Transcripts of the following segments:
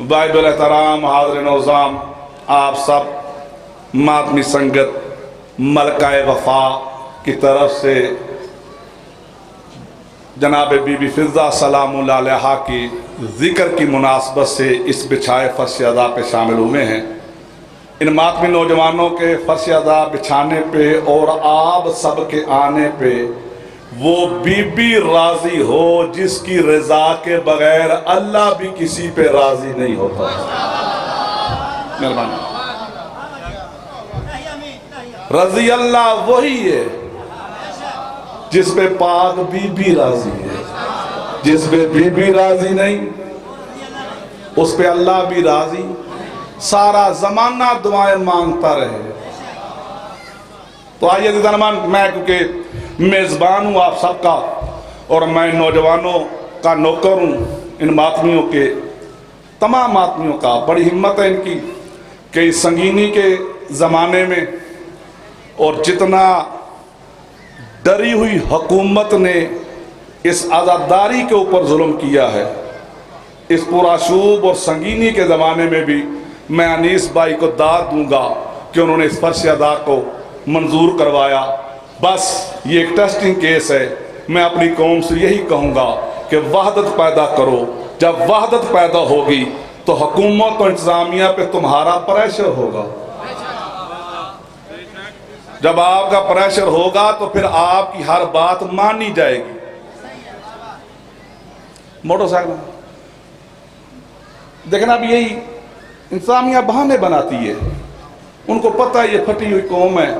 Bible एहतराम हाज़िर नौज़ाम आप सब मातमी संगत मलकाए वफा की तरफ से जनाब बीबी फिज़ा सलामुल्लाह अलैहा की ज़िक्र की मुनासबत से इस बिछाए फ़र्श अदा पे शामिल हुए हैं। इन मातमी नौजवानों के फ़र्श अदा बिछाने पे और आप सब के आने पे वो बीबी राज़ी हो जिसकी रज़ा के बगैर अल्लाह भी किसी पे राज़ी नहीं होता। मेहरबानी रज़ी अल्लाह वही है जिस पे पाक बीबी राजी है, जिस पे बीबी राजी नहीं उस पे अल्लाह भी राजी। सारा जमाना दुआएं मांगता रहे। तो आइए मैं क्योंकि मेज़बान हूँ आप सबका और मैं नौजवानों का नौकर हूँ, इन मातमियों के तमाम मातमियों का बड़ी हिम्मत है इनकी कि इस संगीनी के ज़माने में और जितना डरी हुई हुकूमत ने इस आज़ादारी के ऊपर जुल्म किया है, इस पुराशूब और संगीनी के ज़माने में भी मैं अनीस भाई को दाद दूंगा कि उन्होंने इस फ़र्श अदा को मंजूर करवाया। बस ये एक टेस्टिंग केस है। मैं अपनी कौम से यही कहूँगा कि वहदत पैदा करो। जब वहदत पैदा होगी तो हुकूमत और इंतज़ामिया पे तुम्हारा प्रेशर होगा। जब आपका प्रेशर होगा तो फिर आपकी हर बात मानी जाएगी। मोटरसाइकिल देखना अब यही इंसानिया बहाने बनाती है। उनको पता है ये फटी हुई कौम है,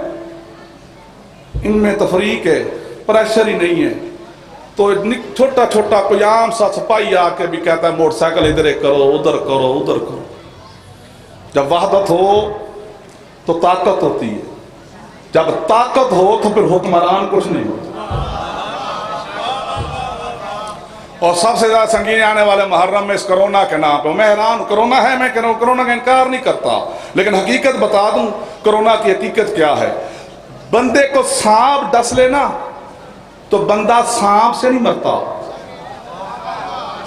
इनमें तफरीक है, प्रेशर ही नहीं है। तो छोटा छोटा कोई आम सा सिपाही आके भी कहता है मोटरसाइकिल इधर करो उधर करो उधर करो। जब वहदत हो तो ताकत होती है, जब ताकत हो तो फिर हुक्मरान कुछ नहीं होता। और सबसे ज्यादा संगीन आने वाले मुहर्रम में इस कोरोना के नाम पर मैं हैरान। कोरोना है, मैं कोरोना का इनकार नहीं करता, लेकिन हकीकत बता दूं कोरोना की हकीकत क्या है। बंदे को सांप डस लेना तो बंदा सांप से नहीं मरता।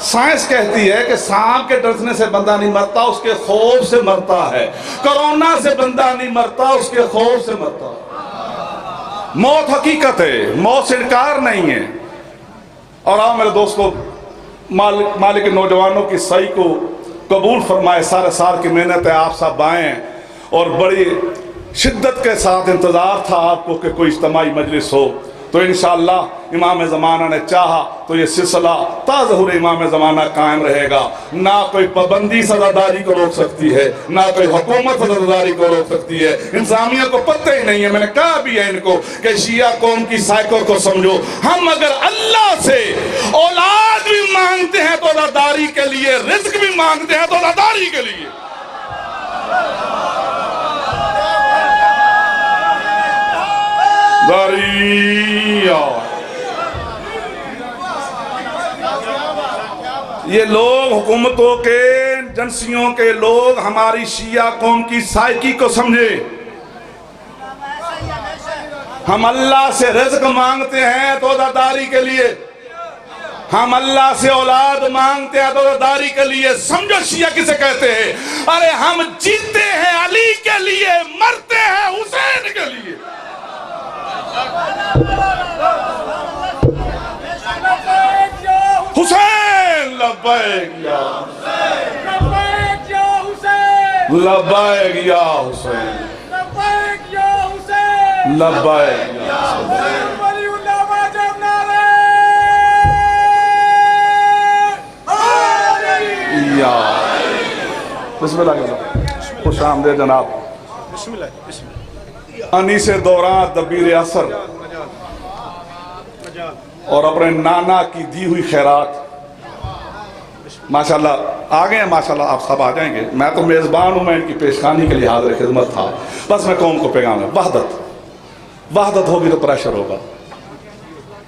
साइंस कहती है कि सांप के डसने से बंदा नहीं मरता, उसके खौफ से मरता है। कोरोना से बंदा नहीं मरता, उसके खौफ से मरता। मौत हकीकत है, मौत से इनकार नहीं है। और आओ मेरे दोस्तों, मालिक नौजवानों की सही को कबूल फरमाए। सारे साल की मेहनत है, आप सब आए और बड़ी शिद्दत के साथ इंतज़ार था आपको कि कोई इज्तिमाई मजलिस हो। तो इंशाअल्लाह इमाम ज़माना ने चाहा तो ये सिलसिला ताज़हुर इमाम ज़माना कायम रहेगा। ना कोई पाबंदी सज़ादारी को रोक सकती है, ना कोई हुकूमत सज़ादारी को रोक सकती है। इंसानिया को पता ही नहीं है। मैंने कहा भी है इनको कि शिया कौम की साइको को समझो। हम अगर अल्लाह से औलाद भी मांगते हैं तो अदादारी के लिए, रिज़्क भी मांगते हैं तो अदादारी के लिए। ये लोग हुकूमतों के एजेंसियों के लोग हमारी शिया कौम की साइकी को समझे। हम अल्लाह से रिज़्क मांगते हैं तो अदादारी के लिए, हम अल्लाह से औलाद मांगते हैं तो अदादारी के लिए। समझो शिया किसे कहते हैं? अरे हम जीते हैं अली के लिए, मरते हैं हुसैन के लिए। हुसैन लब्बैक या हुसैन, लब्बैक या हुसैन, लब्बैक या हुसैन, लब्बैक या हुसैन, लब्बैक या हुसैन। वलीउल्लाह वाजिब नारे या बिस्मिल्लाह। खुश आमदीद जनाब। अनीसे दौरान दबीर असर और अपने नाना की दी हुई खैरात माशाल्लाह आ गए हैं। माशाल्लाह आप सब आ जाएंगे। मैं तो मेज़बान हूँ, मैं इनकी पेशखानी के लिए हाज़िर खिदमत था। बस मैं कौम को पैगाम है, वहदत होगी तो प्रेशर होगा,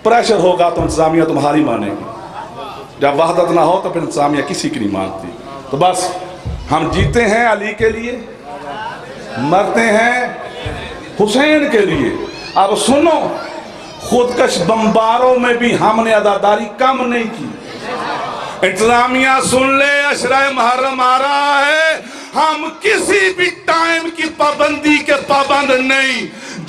प्रेशर होगा तो इंतज़ामिया तुम्हारी मानेगी। जब वहदत ना हो तो फिर इंतज़ामिया किसी की नहीं मानती। तो बस हम जीते हैं अली के लिए, मरते हैं हुसैन के लिए। अब सुनो, खुदकश बम्बारों में भी हमने अदादारी कम नहीं की। इंतजामिया सुन ले, अशरा मुहर्रम आ रहा है, हम किसी भी टाइम की पाबंदी के पाबंद नहीं।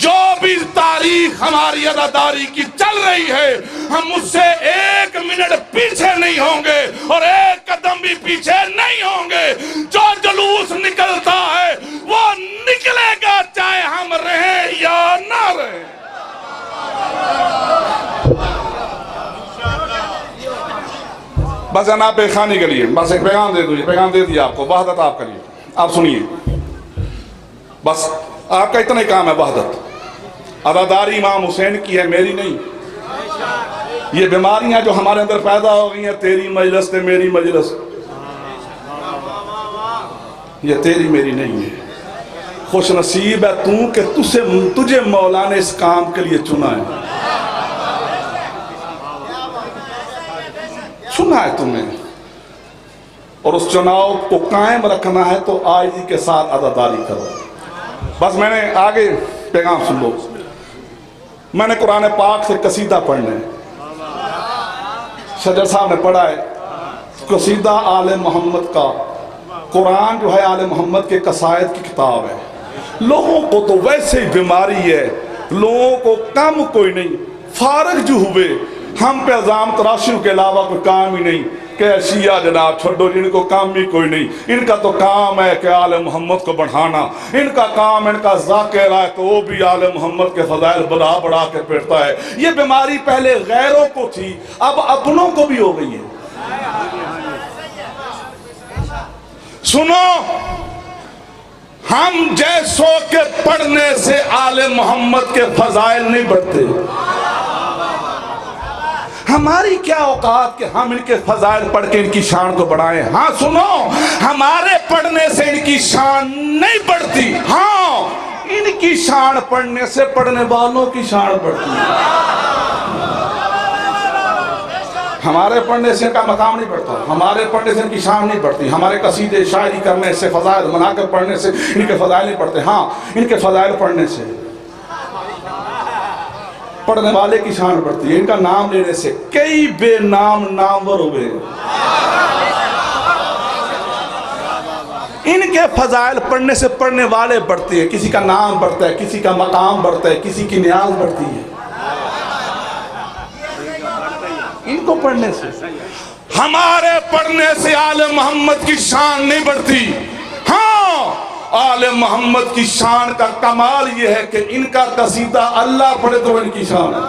जो भी तारीख हमारी अदादारी की चल रही है, हम उससे एक मिनट पीछे नहीं होंगे और एक कदम भी पीछे नहीं होंगे। जो जुलूस निकलता है वो निकलेगा, चाहे हम रहें या ना रहें। बस जनाब पेखानी के लिए बस एक पैगाम दे दीजिए, पैगाम दे दिया आपको, वहदत आप करिए। आप सुनिए, बस आपका इतना ही काम है वहदत। अदादारी इमाम हुसैन की है, मेरी नहीं। ये बीमारियां जो हमारे अंदर पैदा हो गई हैं, तेरी मजलिस से मेरी मजलिस, ये तेरी मेरी नहीं है। खुश नसीब है तू कि तुझे मौला ने इस काम के लिए चुना है, चुना है तुम्हें, और उस चुनाव को कायम रखना है तो आइजी के साथ अदादारी करो। बस मैंने आगे पैगाम सुन लो। मैंने कुरान पाक से कसीदा पढ़ने, सजर साहब ने पढ़ा है कसीदा आले मोहम्मद का। कुरान जो है आले मोहम्मद के कसायद की किताब है। लोगों को तो वैसे ही बीमारी है, लोगों को काम कोई नहीं, फारग जो हुए हम पे अजाम तराशियों के अलावा कोई काम ही नहीं। कि शिया जनाब छोड़ो, इनको काम भी कोई नहीं। इनका तो काम है कि आले मोहम्मद को बढ़ाना, इनका काम, इनका ज़ाकिर है तो वो भी आले मोहम्मद के फज़ाइल बढ़ा बढ़ा के पढ़ता है। ये बीमारी पहले गैरों को थी, अब अपनों को भी हो गई है। सुनो, हम जैसों के पढ़ने से आले मोहम्मद के फज़ाइल नहीं बढ़ते। हमारी क्या औकात कि हम इनके फजाइल पढ़ के इनकी शान को बढ़ाएं। हाँ सुनो, हमारे पढ़ने से इनकी शान नहीं बढ़ती। हाँ, इनकी शान पढ़ने से पढ़ने वालों की शान बढ़ती है। हमारे पढ़ने से इनका मकाम नहीं बढ़ता, हमारे पढ़ने से इनकी शान नहीं बढ़ती। हमारे कसीदे शायरी करने से, फजाइल बनाकर पढ़ने से इनके फजाइल नहीं बढ़ते। हाँ, इनके फजाइल पढ़ने से पढ़ने वाले की शान बढ़ती है। इनका नाम लेने से कई बेनाम नामवर हुए। इनके फजाइल पढ़ने से पढ़ने वाले बढ़ते हैं। किसी का नाम बढ़ता है, किसी का मकाम बढ़ता है, किसी की न्याज बढ़ती है इनको पढ़ने से। हमारे पढ़ने से आले मोहम्मद की शान नहीं बढ़ती। हाँ, आले मोहम्मद की शान का कमाल यह है कि इनका कसीदा अल्लाह पढ़े तो इनकी शान है।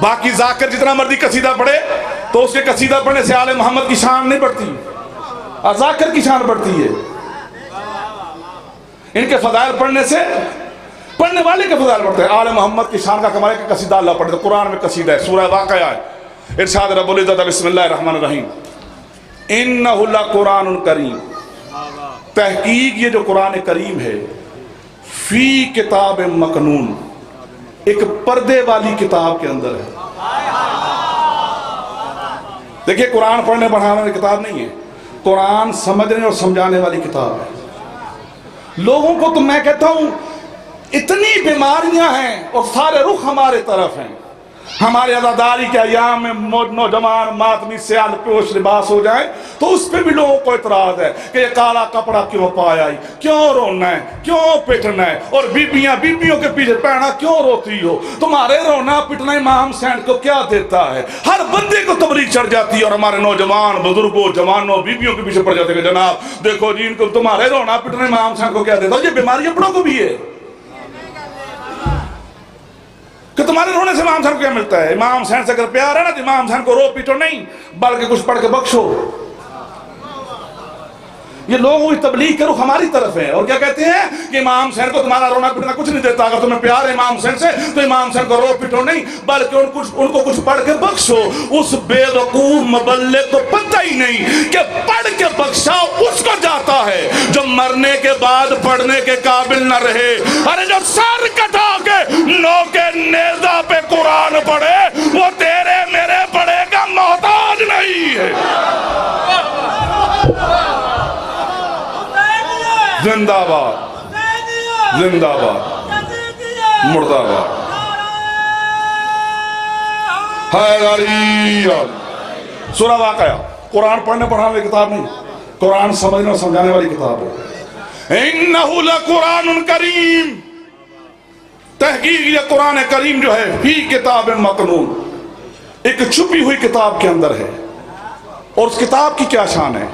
बाकी जाकिर जितना मर्जी कसीदा पढ़े तो उसके कसीदा पढ़ने से आले मोहम्मद की शान नहीं बढ़ती, और जाकिर की शान बढ़ती है। इनके फजाइल पढ़ने से पढ़ने वाले के फजाइल बढ़ते हैं। आले मोहम्मद की शान का कमाल का कसीदा अल्लाह पढ़े तो कुरान में कसीदा है, सूरह वाक़िया है। इरशाद रब्बुल इज़्ज़त बिस्मिल्लाहिर्रहमानिर रहीम इन्नहु लकुरानुन करीम, तहकीक ये जो कुरान करीम है, फी किताब मकनून, एक पर्दे वाली किताब के अंदर है। देखिए कुरान पढ़ने पढ़ाने वाली किताब नहीं है, कुरान समझने और समझाने वाली किताब है। लोगों को तो मैं कहता हूं इतनी बीमारियां हैं और सारे रुख हमारे तरफ हैं। हमारे अज़ादारी के अयाम में नौजवान मातमी सयाल पोश लिबास हो जाए तो उस पर भी लोगों को इतराज है कि ये काला कपड़ा क्यों पाया, क्यों रोना है, क्यों पिटना है, और बीबियों के पीछे पहना क्यों रोती हो, तुम्हारे रोना पिटना इमाम हुसैन को क्या देता है। हर बंदे को तबलीग चढ़ जाती है और हमारे नौजवान बुजुर्गों जवानों बीबियों के पीछे पड़ जाते हैं जनाब देखो जी इनको तुम्हारे रोना पिटना इमाम हुसैन को क्या देता है। ये बीमारी अपनों को भी है कि तुम्हारे रोने से इमाम हुसैन को क्या मिलता है। इमाम हुसैन से अगर प्यार है ना तो इमाम हुसैन को रो पीटो नहीं बल्कि कुछ पढ़ के बख्शो। ये लोगों की तबलीग के रुख हमारी तरफ है और क्या कहते हैं कि इमाम हुसैन को तुम्हारा रोना पीटना कुछ नहीं देता। अगर तुम्हें प्यार है इमाम हुसैन से तो इमाम हुसैन को रो पीटो नहीं बल्कि उनको कुछ पढ़ के बख्शो। उस बेवकूफ मुबल्लिग को पता ही नहीं कि पढ़ के बख्शा उसको जाता है जो मरने के बाद पढ़ने के काबिल न रहे। अरे जो सर कटा के नोके नेजा पे कुरान पढ़े वो तेरे मेरे पढ़ेगा मोहताज नहीं है। जिंदाबाद जिंदाबाद मुर्दाबाद। सूरह वाक़िया कुरान पढ़ने पढ़ाने वाली किताब नहीं, कुरान समझने और समझाने वाली किताब है। इन्नहु लकुरानुन करीम, तहकीक ये कुरान करीम जो है फी किताब मकनून, एक छुपी हुई किताब के अंदर है। और उस किताब की क्या शान है,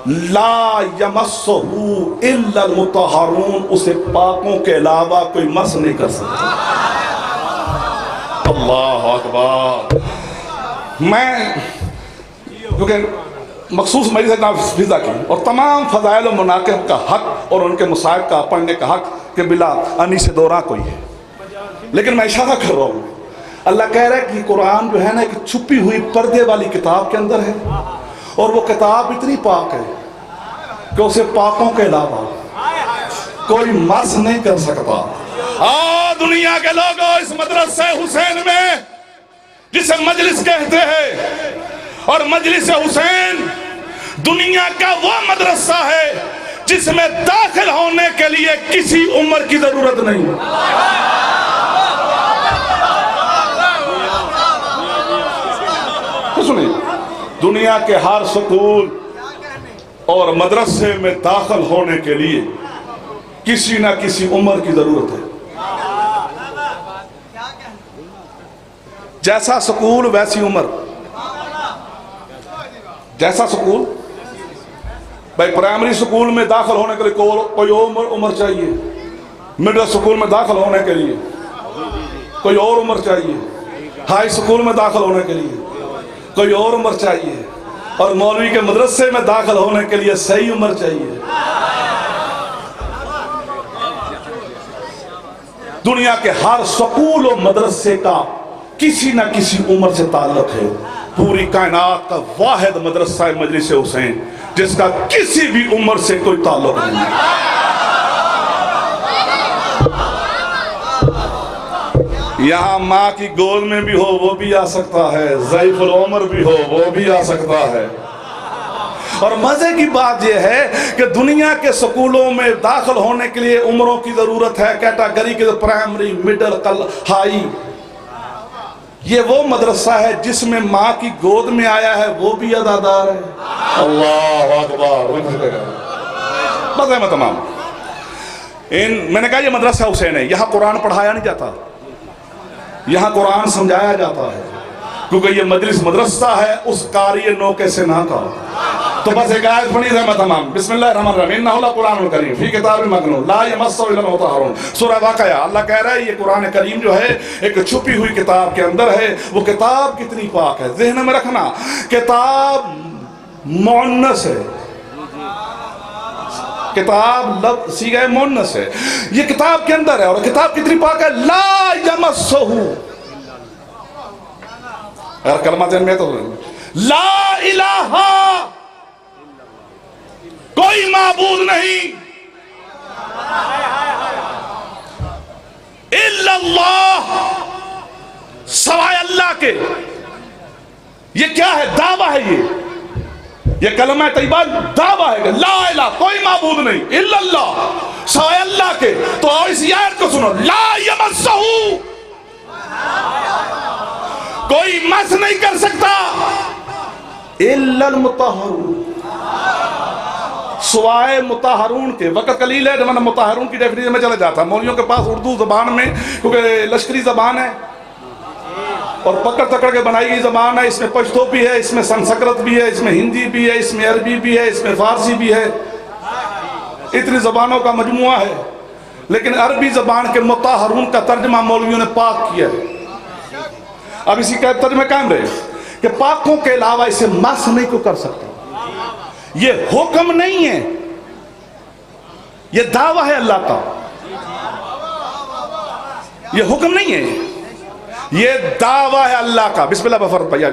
ला यमस्सुहु इल्लल मुतहहरून, उसे पाकों के अलावा कोई मस नहीं कर सकता। अल्लाह अकबर। मैं क्योंकि मखसूस मजलिस नाफिज़ा की और तमाम फ़ज़ाइल और मनाक़िब का हक और उनके मुसाहिब का पढ़ने का हक के बिला अनी से दौरा कोई है, लेकिन मैं इशारा कर रहा हूँ अल्लाह कह रहा है कि कुरान जो है ना एक छुपी हुई पर्दे वाली किताब के अंदर है और वो किताब इतनी पाक है कि उसे पाकों के अलावा कोई मस नहीं कर सकता। दुनिया के लोगों इस मदरसे हुसैन में जिसे मजलिस कहते हैं, और मजलिस हुसैन दुनिया का वो मदरसा है जिसमें दाखिल होने के लिए किसी उम्र की जरूरत नहीं। तो सुनिए, दुनिया के हर स्कूल और मदरसे में दाखिल होने के लिए किसी ना किसी उम्र की जरूरत है। जैसा स्कूल वैसी उम्र, जैसा स्कूल भाई प्राइमरी स्कूल में दाखिल होने के लिए कोई उम्र चाहिए, मिडिल स्कूल में दाखिल होने के लिए कोई और उम्र चाहिए, हाई स्कूल में दाखिल होने के लिए कोई और उम्र चाहिए, और मौलवी के मदरसे में दाखिल होने के लिए सही उम्र चाहिए। दुनिया के हर स्कूल और मदरसे का किसी न किसी उम्र से ताल्लुक है। पूरी कायनात का वाहिद मदरसा है मजलिस हुसैन जिसका किसी भी उम्र से कोई ताल्लुक नहीं है। यहाँ माँ की गोद में भी हो वो भी आ सकता है, ज़ईफ़ुल उम्र भी हो वो भी आ सकता है। और मजे की बात यह है कि दुनिया के स्कूलों में दाखिल होने के लिए उम्रों की जरूरत है, कैटेगरी के प्राइमरी मिडिल हाई। ये वो मदरसा है जिसमें माँ की गोद में आया है वो भी अदादार है। अल्लाह अकबर। तमाम मैंने कहा ये मदरसा हुसैन है, यहाँ कुरान पढ़ाया नहीं जाता, यहाँ कुरान समझाया जाता है, क्योंकि ये मजलिस मदरसा है उस कारी नौके से ना का। तो बस एक आयत पढ़ी रहमत तमाम बिस्मिल्लाहिर्रहमानिर्रहीम इन्नहु लकुरानुल करीम फी किताबिन मकनून ला यमस्सुहु इल्लल मुतहहरून। सूरह वाक़िया अल्लाह कह रहा है ये कुरान करीम जो है एक छुपी हुई किताब के अंदर है। वो किताब कितनी पाक है, ज़हन में रखना, किताब मुअन्नस है, किताब लफ्ज़ सीगा मुअन्नस है, ये किताब के अंदर है। और किताब कितनी पाक है, ला यमस्सुहु, अगर कलमा ज़हन में तो ला इलाहा, कोई माबूद नहीं, इल्लल्लाह, सवाए अल्लाह के। ये क्या है, दावा है, ये कलमा तैयबा दावा है, ला इलाहा, कोई माबूद नहीं, इल्लल्लाह, सवाए अल्लाह के। तो और इस आयत को सुनो, ला यमस्सुहु, कोई मस नहीं कर सकता, इल्लल मुतहहरून, सुवाए मुताहरून के। वक़्त कलील है जब मैं मुताहरून की डेफिनेशन में चला जाता। मौलवियों के पास उर्दू ज़बान में, क्योंकि लश्करी ज़बान है और पकड़ तकड़ के बनाई गई ज़बान है, इसमें पश्तो भी है, इसमें संस्कृत भी है, इसमें हिंदी भी है, इसमें अरबी भी है, इसमें फ़ारसी भी है, इतनी ज़बानों का मजमुआ है। लेकिन अरबी ज़बान के मुताहरून का तर्जमा मौलवियों ने पाक किया है। अब इसी का तर्जमा कायम रहे कि पाकों के अलावा इसे मस नहीं को कर सकता। ये हुक्म नहीं है, ये दावा है अल्लाह का, ये हुक्म नहीं है, ये दावा है अल्लाह का। बिस्मिल्लाह बफर भैया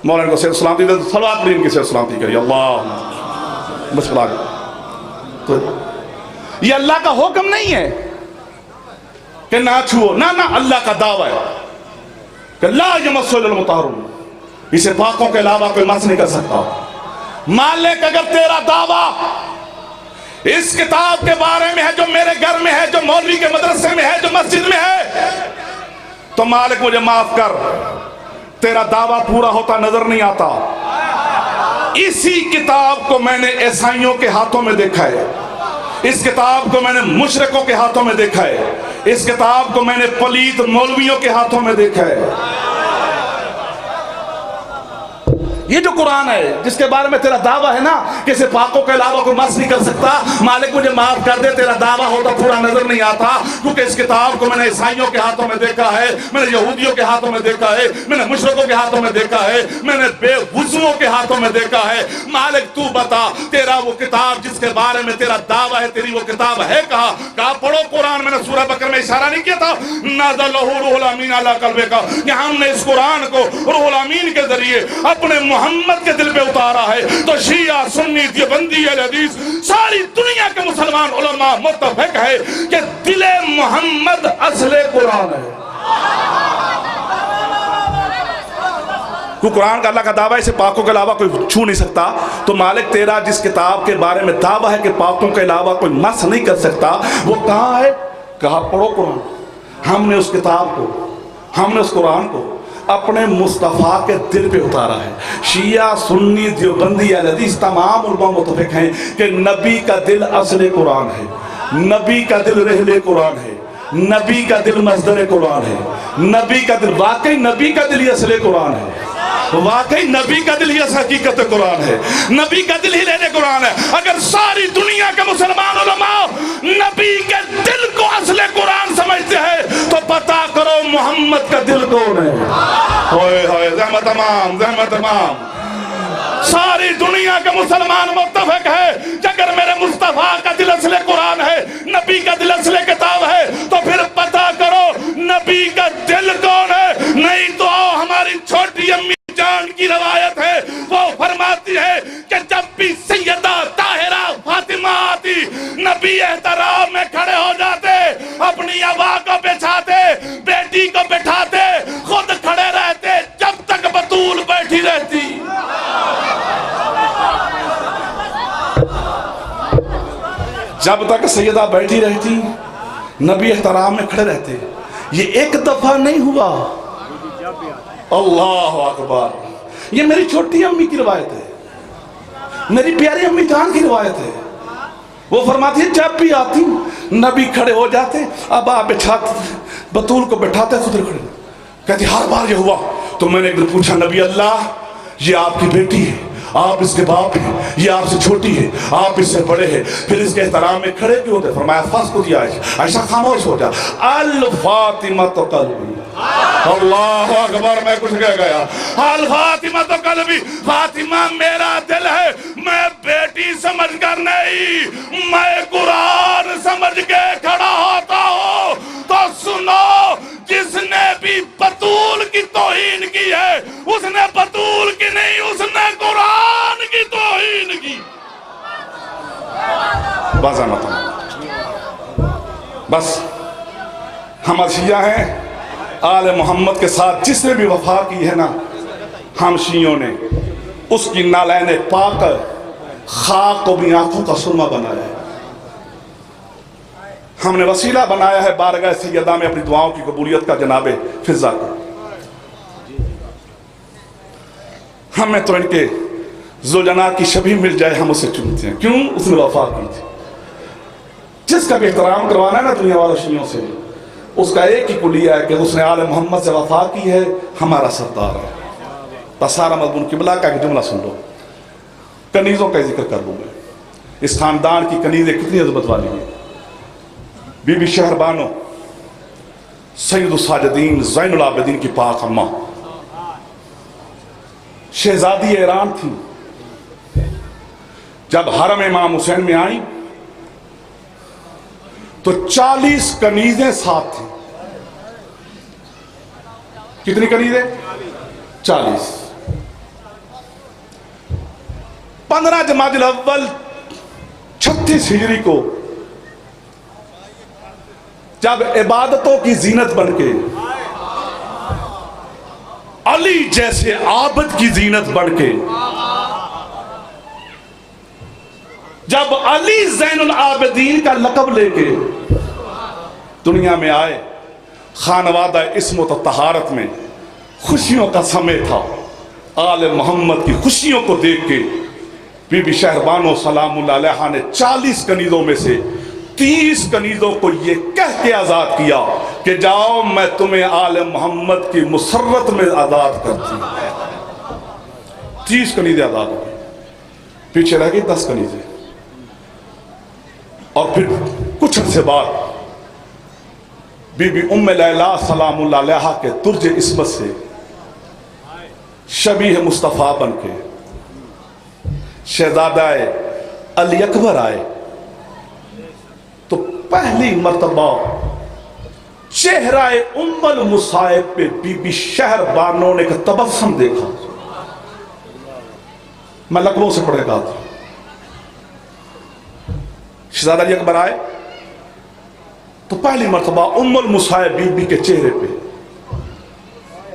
मौलाना को शेर सलामती दे, सलावत भी इनकी शेर सलामती करिए, अल्लाह बिस्मिल्लाह। तो ये अल्लाह का हुक्म नहीं है कि ना छुओ, ना ना, अल्लाह का दावा है कि ला यमस्सुहु इल्लल मुतहहरून, इसे पाकों के अलावा कोई मस नहीं कर सकता। मालिक अगर तेरा दावा इस किताब के बारे में है जो मेरे घर में है, जो मौलवी के मदरसे में है, जो मस्जिद में है, तो मालिक मुझे माफ कर, तेरा दावा पूरा होता नजर नहीं आता। इसी किताब को मैंने ईसाइयों के हाथों में देखा है, इस किताब को मैंने मुशरिकों के हाथों में देखा है, इस किताब को मैंने पलीत मौलवियों के हाथों में देखा है। ये जो कुरान है जिसके बारे में तेरा दावा है ना कि इसे पाकों के अलावा कोई मस नहीं कर सकता, मालिक मुझे माफ कर दे, तेरा दावा होता पूरा नजर नहीं आता। क्योंकि इस किताब को मैंने ईसाइयों के हाथों में देखा है, मैंने यहूदियों के हाथों में देखा है, मैंने मुशरिकों के हाथों में देखा है, मैंने बेवुजुओं के हाथों में देखा है। मालिक तू बता, तेरा वो किताब जिसके बारे में तेरा दावा है, तेरी वो किताब है कहा पढ़ो कुरान। मैंने सूरह बकरा में इशारा नहीं किया था, नाज़लहु रूहुल अमीन अला क़ल्बिका, कि हमने इस कुरान को रूहुल अमीन के जरिए अपने मोहम्मद के दिल पे उतारा है। तो शिया सुन्नी देवबंदी अहले हदीस सारी दुनिया के मुसलमान उलमा मुत्तफिक है कि दिले मोहम्मद असले कुरान है। कुरान का अल्लाह का दावा है, इसे पाकों के अलावा कोई छू नहीं सकता। तो मालिक तेरा जिस किताब के बारे में दावा है कि पाकों के अलावा कोई मस नहीं कर सकता, वो कहाँ है? कहा पढ़ो कुरान। हमने उस किताब को, हमने उस कुरान को अपने मुस्तफ़ा के दिल पे उतारा है। शिया सुन्नी देवबंदी अहले हदीस तमाम उलमा मुत्तफिक हैं कि नबी का दिल असले कुरान है, नबी का दिल रहले कुरान है, नबी का दिल मस्दर कुरान है, नबी का दिल, वाकई नबी का दिल ही असले कुरान है, वाकई नबी का दिल ही हकीकत कुरान है, नबी का दिल ही रहले कुरान है। अगर सारी दुनिया के मुसलमान उलमा नबी के दिल को असले कुरान समझते हैं तो पता करो मोहम्मद का दिल कौन है। होए होए, ज़हमत तमाम, ज़हमत तमाम। सारी दुनिया के मुसलमान मुत्तफिक है कि अगर मेरे मुस्तफा का दिल असले कुरान है, नबी का दिल असले किताब है, तो फिर पता करो नबी का दिल कौन है। नहीं तो हमारी छोटी अम्मी जान की रवायत है, वो फरमाती है कि जब भी सैयदा ताहिरा फातिमा आती, नबी एहतराम में खड़े हो जाते, अपनी अबा को बिछाते, बेटी को बिठाते, खुद खड़े रहते जब तक बतूल बैठी रहती। जब तक सैयदा बैठी रहती, नबी एहतराम में खड़े रहते। ये एक दफा नहीं हुआ। अल्लाह अकबर। ये मेरी छोटी अम्मी की रवायत है, मेरी प्यारी अम्मी जान की रवायत है। वो फरमाती है जब भी आती नबी खड़े हो जाते, अब आप बिछाते, बतूल को बिठाते, खुद खड़े। कहती हर बार ये हुआ तो मैंने एक दिन पूछा, नबी अल्लाह ये आपकी बेटी है, आप इसके बाप हैं, ये आपसे छोटी है, आप इससे बड़े हैं, फिर इसके एहतराम में खड़े क्यों होते? फरमाया फर्ज को दिया ऐसा खामोश हो जा। अल फातिमा तो कल्बी, अल्लाह अकबर, मैं कुछ कह गया। अल फातिमा तो कल्बी, फातिमा मेरा दिल है, मैं बेटी समझ कर नहीं, मैं कुरान समझ के खड़ा होता हूं। तो सुनो, जिसने भी बतूल की तौहीन की है, उसने बतूल की नहीं, उसने कुरान की तौहीन की। बस हम शिया हैं, आले मोहम्मद के साथ जिसने भी वफा की है ना, हम शियों ने उसकी नालैने पाकर खाक को भी आंखों का सुरमा बनाया है। हमने वसीला बनाया है बारगाह सैयदा में अपनी दुआओं की कबूलियत का, जनाबे फिजा को। हमें तो इनके जुलजना की शबीह मिल जाए हम उसे चुनते हैं। क्यों? उसने वफा की थी। जिसका भी एहतराम करवाना है ना दुनिया वालों शियों से, उसका एक ही कुलिया है कि उसने आले मोहम्मद से वफा की है, हमारा सरदार है। सारा मजमून किबला का जुमला सुन लो। कनीज़ों का जिक्र कर लूँ मैं। इस खानदान की कनीज़ें कितनी अजमत वाली हैं। बीबी शहरबानो सैयद साजिदीन ज़ैनुल आबिदीन की पाक अम्मा शहजादी ईरान थी। जब हरम इमाम हुसैन में आई तो 40 कनीज़ें साथ थी। कितनी कनीज़ें? 40। 15 जमादिल अव्वल 36 हिजरी को जब इबादतों की जीनत बनके अली जैसे आबिद की जीनत बनके जब अली ज़ैनुल आबिदीन का लक़ब लेके दुनिया में आए, खानवादा इस्मत और तहारत में खुशियों का समय था। आले मोहम्मद की खुशियों को देख के बीबी शहरबानो सलामुल्लाह अलैहा ने 40 कनीज़ों में से 30 कनीज़ों को ये कह के आज़ाद किया कि जाओ मैं तुम्हें आले मोहम्मद की मुसर्रत में आज़ाद करती हूँ। 30 कनीज़ें आज़ाद हो गई, पीछे रह गई 10 कनीज़ें। और फिर कुछ अर्से बाद बीबी उम्मे लैला सलामुल्लाह अलैहा के तुर्ज इस्मत से शबीह मुस्तफ़ा बन के शहजादा अली अकबर आए तो पहली मर्तबा चेहरा उम्मुल मुसाइब पे बीबी शहरबानो ने एक तबस्सुम देखा। मैं लकबों से पढ़ रहा था। शहजादा अली अकबर आए तो पहली मर्तबा उम्मुल मुसाइब बीबी के चेहरे पे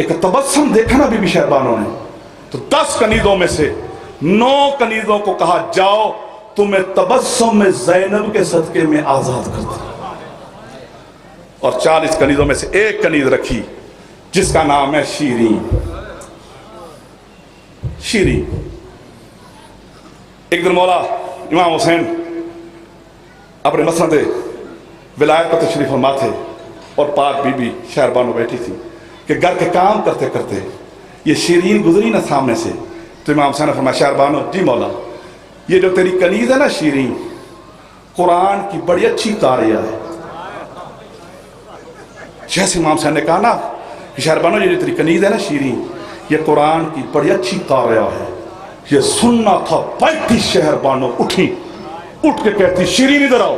एक तबस्सुम देखा ना बीबी शहरबानो ने। तो 10 कनीज़ों में से 9 कनीज़ों को कहा जाओ तुम्हें तबस्सुम में ज़ैनब के सदके में आज़ाद कर दिया। और 40 कनीज़ों में से एक कनीज़ रखी जिसका नाम है शीरीन। शीरीन एक दिन मौला इमाम हुसैन अपने मसनद विलायत पर तशरीफ फरमा थे और पाक बीबी शहरबानो बैठी थी कि घर के काम करते करते ये शीरीन गुजरी ना सामने से। तो इमाम हुसैन ने फरमाया शहरबानो, जी मौला, ये जो तेरी कनीज़ है ना शीरीन, कुरान की बड़ी अच्छी कारिया है। जैसे इमाम हुसैन ने कहा ना कि शहरबानो ये जो तेरी कनीज़ है ना शीरीन, ये कुरान की बड़ी अच्छी कारिया है, ये सुनना था। बैठी शहरबानो उठी, उठ के कहती शीरीन इधर आओ,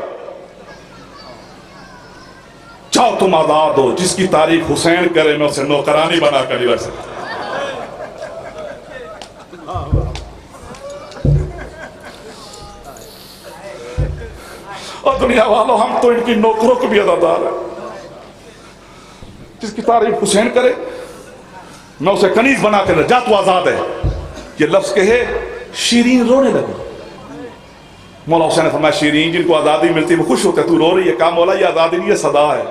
जाओ तुम आजाद हो। जिसकी तारीफ हुसैन करे मैं उसे नौकरानी बना कर रख सकता। और दुनिया वालों, हम तो इनकी नौकरों को भी अदादार है। जिसकी तारीफ हुसैन करे मैं उसे कनीज बना कर जा, तू आजाद है। ये लफ्ज कहे शीरीन रोने लगी। मौला हुसैन ने फरमाया शीरीन, जिनको आज़ादी मिलती है वो खुश होते, तू रो रही है। कहा मौला ये आज़ादी नहीं, ये सदा है।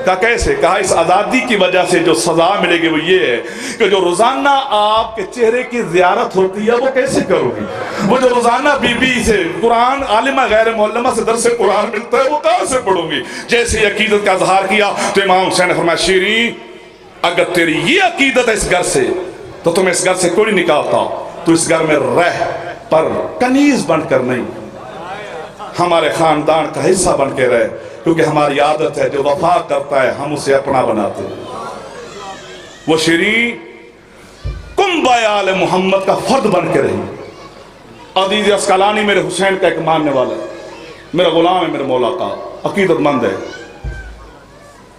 कहा कैसे? कहा इस आज़ादी की वजह से जो सजा मिलेगी वो ये है कि जो रोजाना आपके चेहरे की ज़ियारत होती है वो कैसे करोगी? वो जो रोजाना बीबी से कुरान आलिमा गैर मुअल्लमा से दर्स कुरान मिलता है वो कहाँ से पढ़ूंगी? जैसे अकीदत का इज़हार किया तो इमाम हुसैन ने फरमाया शीरीन, अगर तेरी ये अकीदत है इस घर से तो तुम्हें इस घर से कोई नहीं निकालता। तो इस घर में रह, पर कनीज बनकर नहीं, हमारे खानदान का हिस्सा बन के रहे, क्योंकि हमारी आदत है जो वफा करता है हम उसे अपना बनाते हैं। वो शीरीन कुंबा आले मोहम्मद का फर्द बन के रही। अजीज अस्कलानी मेरे हुसैन का एक मानने वाला है, मेरा गुलाम है, मेरे मौला का अकीदतमंद है।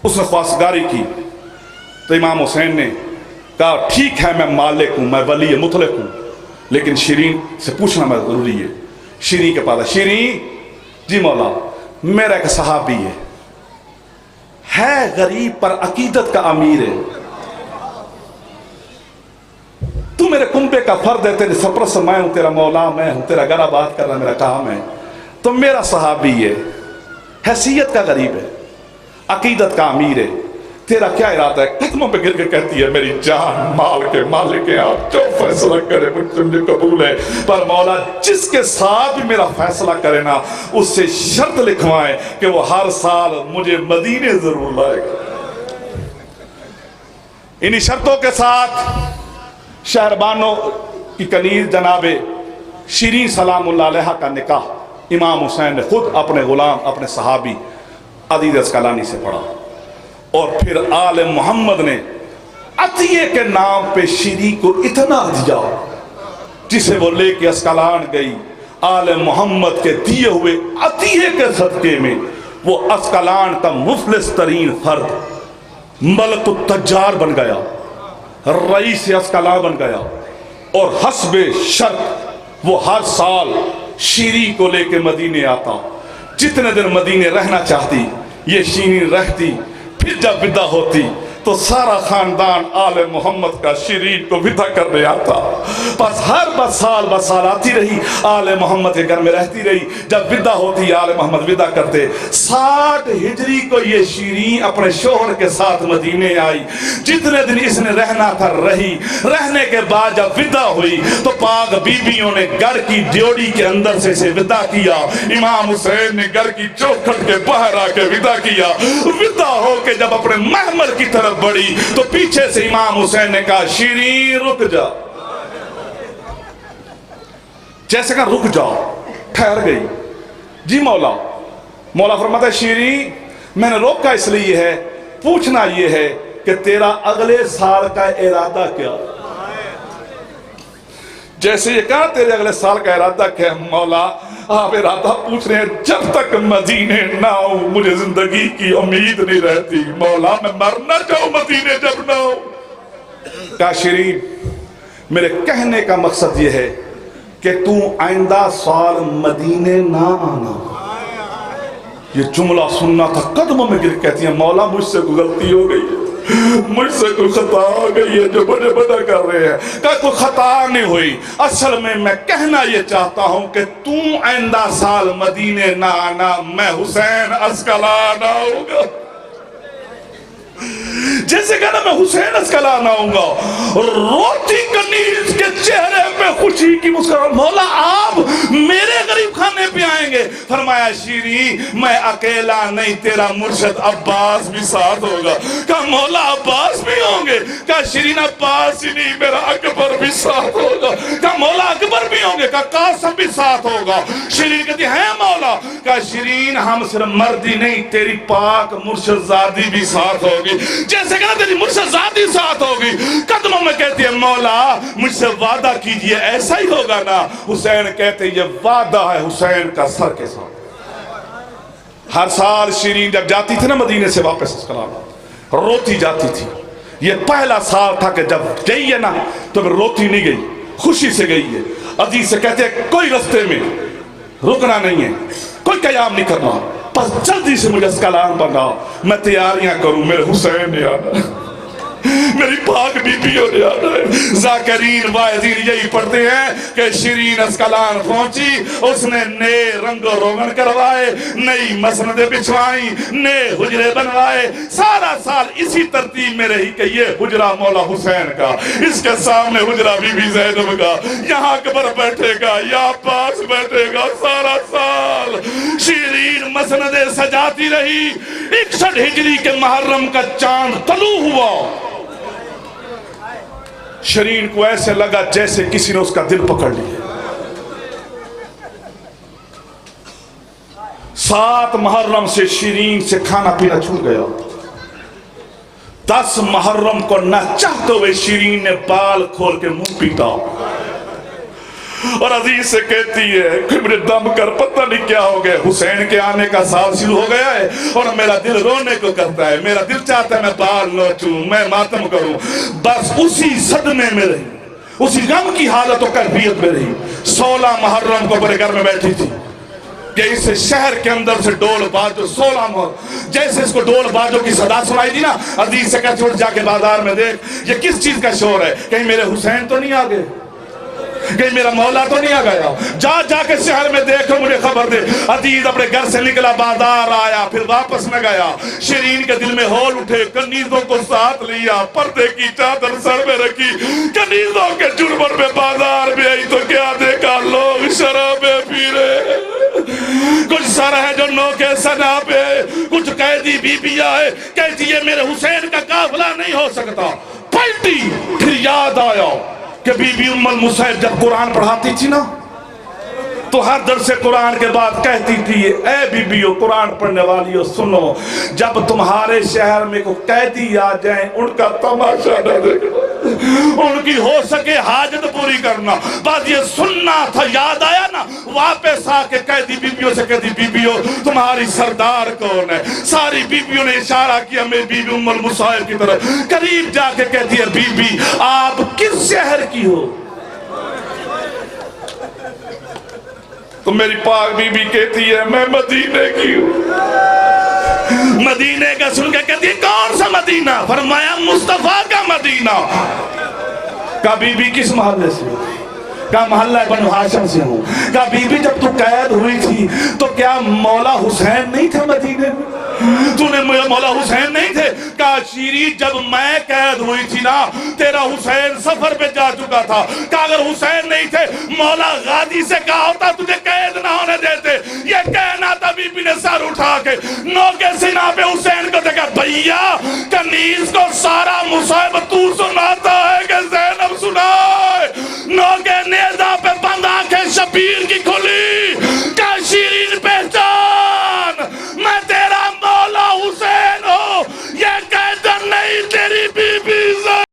उसने ख्वासगारी की तो इमाम हुसैन ने कहा ठीक है मैं मालिक हूं, मैं वली मुतलक हूं, लेकिन शीरीन से पूछना मैं जरूरी है। शीरीन के पास, शीरीन जी मौला मेरा एक सहाबी है गरीब पर अकीदत का अमीर है, तू मेरे कुंबे का फर्द है, तेरे सरपरस्त मैं हूं, तेरा मौला मैं हूं, तेरा घर आबाद करना मेरा काम है, तो मेरा सहाबी है, हैसियत का गरीब है, अकीदत का अमीर है, तेरा क्या इरादा है? कदमों पे गिर के कहती है मेरी जान माल के मालिक है, आप जो फैसला करे मुझे कबूल है, पर मौला जिसके साथ भी मेरा फैसला करे ना उससे शर्त लिखवाए कि वो हर साल मुझे मदीने जरूर लाएगा। इन्हीं शर्तों के साथ शहरबानों की कनीज जनाबे शीरीन सलामुल्लाह अलैहा का निकाह इमाम हुसैन ने खुद अपने गुलाम अपने सहाबी अजीज अस्कलानी से पढ़ा, और फिर आले मोहम्मद ने अतिये के नाम पे शीरी को इतना दिया जिसे वो लेके अस्कलान गई। आले मोहम्मद के दिए हुए अतिये के सदके में वो अस्कलान का मुफलिस तरीन फर्द मलकुत तज्जार बन गया, रईस अस्कलान बन गया, और हस्बे शर्त वो हर साल शीरी को लेके मदीने आता। जितने दिन मदीने रहना चाहती ये शीरी रहती, फिर जब विदा होती तो सारा खानदान आले मोहम्मद का शीरीन को विदा करने आता। बस हर साल आती रही, आले मोहम्मद के घर में रहती रही, जब विदा होती आले मोहम्मद विदा करते। 60 हिजरी को ये शीरीन अपने शोहर के साथ मदीने आई। जितने दिन इसने रहना था रही, रहने के बाद जब विदा हुई तो पाक बीबियों ने घर की ड्योड़ी के अंदर से इसे विदा किया। इमाम हुसैन ने घर की चौखट के बाहर आके विदा किया। विदा होके जब अपने महमल की तरफ बढ़ी तो पीछे से इमाम हुसैन ने कहा शीरीन रुक जा। जैसे कहा रुक जाओ, ठहर गई। जी मौला, मौला फरमाता है शीरीन मैंने रोका इसलिए है, पूछना यह है कि तेरा अगले साल का इरादा क्या। जैसे ये कहा तेरे अगले साल का इरादा क्या मौला, आप इरादा पूछ रहे हैं, जब तक मदीने ना हो मुझे जिंदगी की उम्मीद नहीं रहती। मौला मैं मर ना जाऊं मदीने जब ना हो। का शीरीन मेरे कहने का मकसद यह है कि तू आइंदा साल मदीने ना आना। ये जुमला सुनना था, कदमों में गिर कहती है मौला मुझसे गलती हो गई है, मुझसे कोई खता हो गई है जो बड़े बड़ा कर रहे हैं। क्या कोई खता नहीं हुई, असल में मैं कहना ये चाहता हूं कि तू आइंदा साल मदीने ना आना, मैं हुसैन अस्कलान आऊंगा। जैसे कहना मैं हुसैन अस्कलान आऊंगा, रोती कनीज के चेहरे पे खुशी की मुस्कुराहट। मौला आप मेरे गरीब खाने पे आएंगे। फरमाया शीरीन मैं अकेला नहीं, तेरा मुर्शद अब्बास भी साथ होगा। कहा मौला अब्बास भी होंगे। कहा शीरीन अब्बास ही नहीं मेरा अकबर भी साथ होगा। कहा मौला अकबर भी होंगे। कहा कासिम भी साथ होगा। शीरीन कहती है मौला। कहा शीरीन हम सिर्फ मर्दी नहीं, तेरी पाक मुर्शदादी भी साथ होगी। जैसे कहना तेरी मुर्शदादी साथ होगी। कदमों में कहती है मौला मुझसे वादा कीजिए ऐसा ही होगा ना। हुसैन कहते ये वादा है हुसैन का सर के साथ। हर साल शीरीन जब जाती थी ना मदीने से वापस अस्कलान, रोती जाती थी। ये पहला साल था कि जब गई है ना तो रोती नहीं गई, खुशी से गई है। अजीज से कहते हैं कोई रास्ते में रुकना नहीं है, कोई कयाम नहीं करना, बस जल्दी से मुझे अस्कलान बनाओ, मैं तैयारियां करूं, मेरे हुसैन ने आना, मेरी पाक बीबियों ने आना है। जाकिरीन वाइजीन यही पढ़ते हैं कि शीरीन अस्कलान पहुंची, उसने नए रंगो रोगन करवाए, नई मसनदे बिछवाई, नए हुजरे बनवाए। सारा साल इसी तरतीब में रही कि ये हुजरा मौला हुसैन का, इसके सामने हुजरा बीबी ज़ैनब का, यहाँ अकबर बैठेगा, यहाँ पास बैठेगा। सारा साल शीरीन मसनदे सजाती रही। 61 हिजरी के मुहर्रम का चांद तलू हुआ। शरीन को ऐसे लगा जैसे किसी ने उसका दिल पकड़ लिया। 7 मुहर्रम से शिरीन से खाना पीना छूट गया। 10 मुहर्रम को न चाहते हुए शिरीन ने बाल खोल के मुंह पीटा और अजीज से कहती है कि मेरे दम कर पता नहीं क्या हो गया, हुसैन के आने का साल शुरू हो गया है और मेरा दिल रोने को करता है, मेरा दिल चाहता है मैं बाल नोचूं, मैं मातम करूं। बस उसी सदमे में रही, उसी गम की हालत और कैफियत में रही। 16 मुहर्रम को अपने घर में बैठी थी कि इस शहर के अंदर से डोल बाजो 16 जैसे इसको डोल बाजो की सदा सुनाई दी ना, अजीज से कहती जाके बाजार में देख ये किस चीज का शोर है, कहीं मेरे हुसैन तो नहीं आ गए, कहीं मेरा मौला तो नहीं आ गया। जा जाके शहर में देखो मुझे खबर दे। अजीज अपने घर से निकला, बाजार आया, फिर वापस न गया। शिरीन के दिल में हौल उठे, कनीजों को साथ लिया, पर्दे की चादर सर में रखी, कनीजों के जुर्मन में बाजार में आई तो क्या देखा, लोग शराबे पी रहे, कुछ सर है जो नोके सना पे, कुछ कैदी बीबियां है, कहती है मेरे हुसैन का काफिला नहीं हो सकता। पलटी, फिर याद आया कि बीबी उम्मुल मुसैब जब कुरान पढ़ाती थी ना तो हर दर्से कुरान के बाद कहती थी ए बीबियों कुरान पढ़ने वालियों सुनो, जब तुम्हारे शहर में को कैदी आ जाए उनका तमाशा न देखना, उनकी हो सके हाजत पूरी करना। बात ये सुनना था, याद आया ना, वापस आके कैदी बीबियों से कहती बीबियों तुम्हारी सरदार कौन है। सारी बीबियों ने इशारा किया मेरी बीबी उम्मुल मुसैब की तरफ, करीब जाके कहती है बीबी आप किस शहर की हो। तो मेरी पाक बीबी कहती है मैं मदीने की हूँ। मदीने का सुन के कहती है कौन सा मदीना, फरमाया मुस्तफा का मदीना। का बीबी किस मोहल्ले से हो, का मोहल्ला बनु हाशिम से हूँ। का बीबी जब तू कैद हुई थी तो क्या मौला हुसैन नहीं थे मदीने में, तूने मौला हुसैन नहीं थे। का शीरी जब मैं कैद हुई थी ना तेरा हुसैन सफर पे जा चुका था, का अगर हुसैन नहीं थे मौला गादी से कहा होता तुझे कैद ना होने देते। ये कहना था बीबी ने सर उठा के नोके सीना पे हुसैन को देखा, भैया कनीज को सारा मुसैब तू सुनाता है कि ज़ैनब सुनाए। नोके नेज़ा पे बंद आंखें शबीर की